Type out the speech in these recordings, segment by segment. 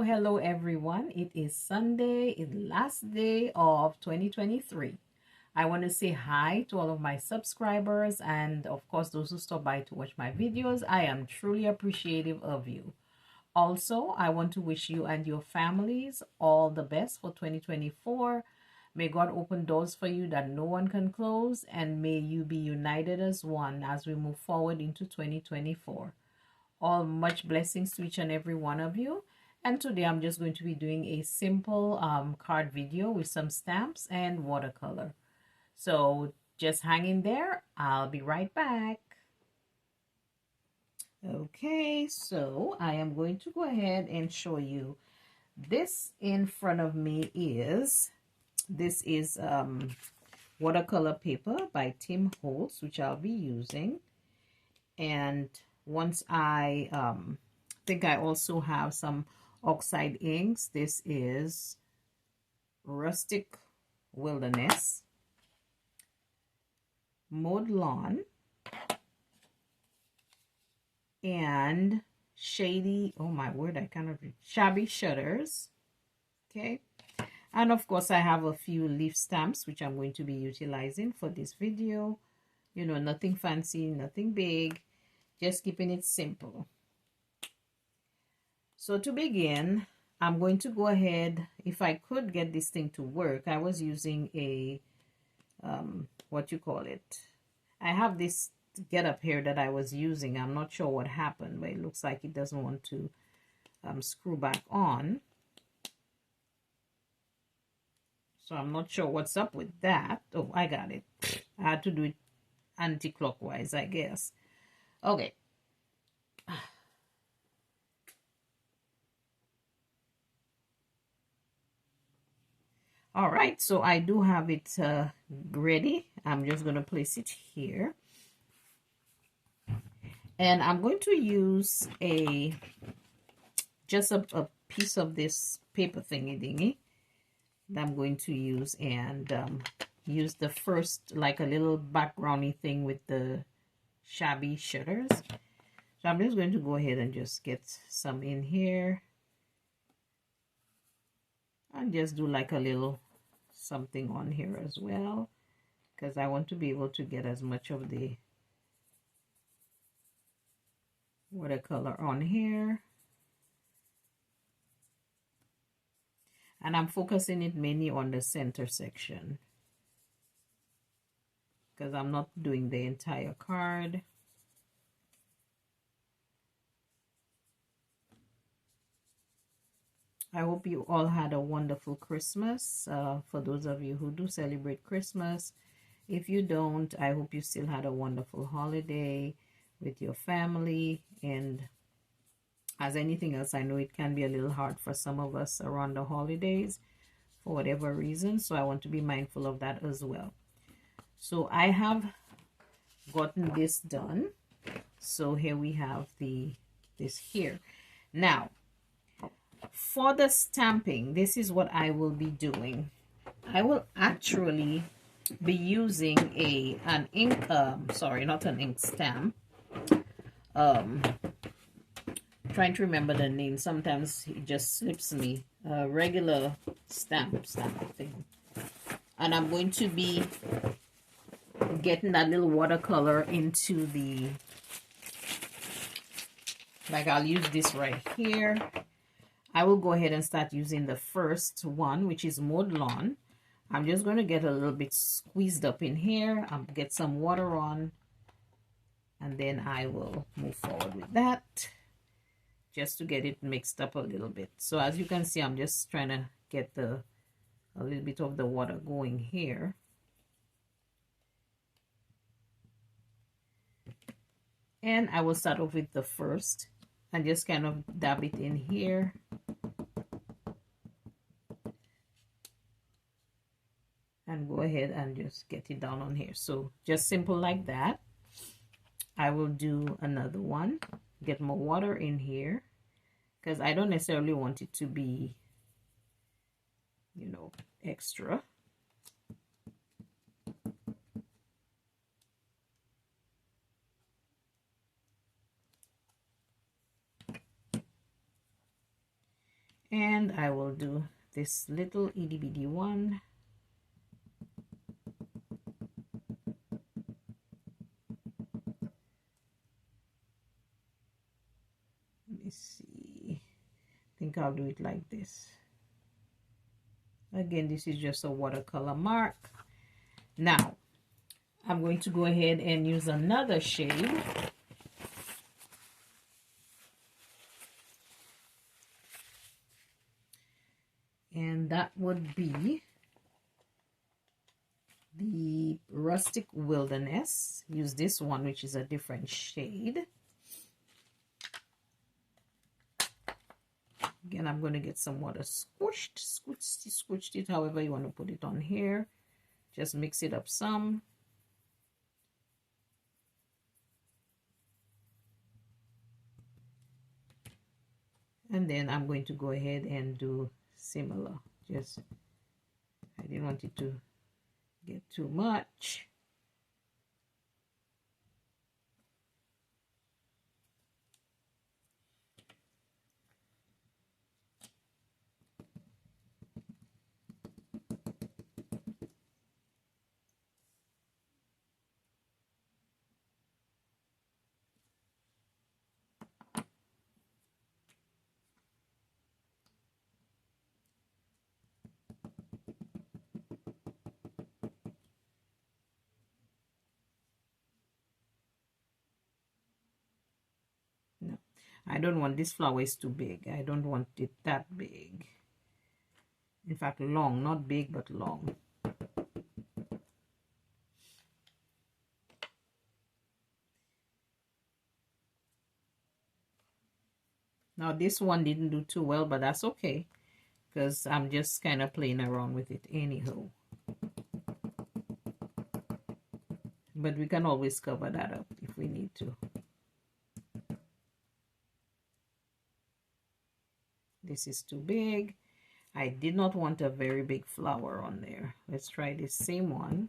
Hello everyone. It is Sunday, it's last day of 2023. I want to say hi to all of my subscribers and of course those who stop by to watch my videos. I am truly appreciative of you. Also, I want to wish you and your families all the best for 2024. May God open doors for you that no one can close, and may you be united as one as we move forward into 2024. All much blessings to each and every one of you. And today I'm just going to be doing a simple card video with some stamps and watercolor. So just hang in there. I'll be right back. Okay, so I am going to go ahead and show you. This in front of me is, this is watercolor paper by Tim Holtz, which I'll be using. And once I think I also have some oxide inks. This is Rustic Wilderness, Mowed Lawn, and Shady, oh my word, I cannot read, Shabby Shutters. Okay, and of course I have a few leaf stamps which I'm going to be utilizing for this video. You know, nothing fancy, nothing big, just keeping it simple. So to begin, I'm going to go ahead, if I could get this thing to work, I was using a, what you call it, I have this get up here that I was using. I'm not sure what happened, but it looks like it doesn't want to screw back on. So I'm not sure what's up with that. Oh, I got it. I had to do it anti-clockwise, I guess. Okay. All right, so I do have it ready. I'm just going to place it here. And I'm going to use just a piece of this paper thingy dingy that I'm going to use, and use the first, like a little backgroundy thing with the shabby shutters. So I'm just going to go ahead and just get some in here. And just do like a little something on here as well, because I want to be able to get as much of the watercolor on here. And I'm focusing it mainly on the center section, because I'm not doing the entire card. I hope you all had a wonderful Christmas. For those of you who do celebrate Christmas, if you don't, I hope you still had a wonderful holiday with your family. And as anything else, I know it can be a little hard for some of us around the holidays for whatever reason. So I want to be mindful of that as well. So I have gotten this done. So here we have this here. Now, for the stamping, this is what I will be doing. I will actually be using an ink, sorry, not an ink stamp. Trying to remember the name. Sometimes it just slips me. Regular stamp thing. And I'm going to be getting that little watercolor into the, like I'll use this right here. I will go ahead and start using the first one, which is Mowed Lawn. I'm just going to get a little bit squeezed up in here. I'll get some water on, and then I will move forward with that just to get it mixed up a little bit. So as you can see, I'm just trying to get a little bit of the water going here. And I will start off with the first and just kind of dab it in here. And go ahead and just get it down on here. So just simple like that. I will do another one, get more water in here, because I don't necessarily want it to be, you know, extra. And I will do this little itty bitty one. Let me see. I think I'll do it like this. Again, this is just a watercolor mark. Now, I'm going to go ahead and use another shade. And that would be the Rustic Wilderness. Use this one, which is a different shade. Again, I'm going to get some water squished it, however you want to put it on here. Just mix it up some. And then I'm going to go ahead and do similar. Just, I didn't want it to get too much. No, I don't want this flower is too big. I don't want it that big. In fact, long, not big, but long. Now, this one didn't do too well, but that's okay, because I'm just kind of playing around with it anyhow. But we can always cover that up if we need to. This is too big. I did not want a very big flower on there. Let's try this same one.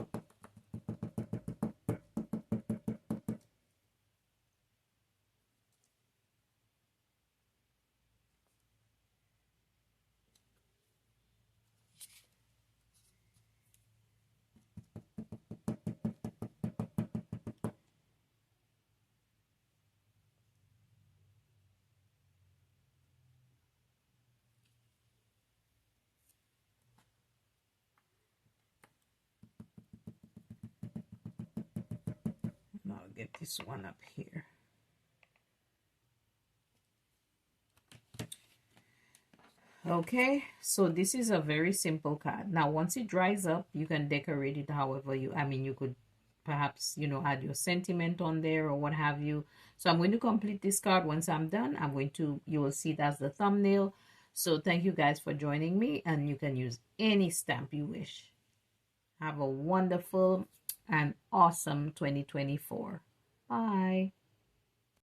Now I'll get this one up here. Okay, so this is a very simple card. Now, once it dries up, you can decorate it however you, you could perhaps, add your sentiment on there or what have you. So I'm going to complete this card. Once I'm done, you will see it as the thumbnail. So thank you guys for joining me, and you can use any stamp you wish. Have a wonderful and awesome 2024. Bye.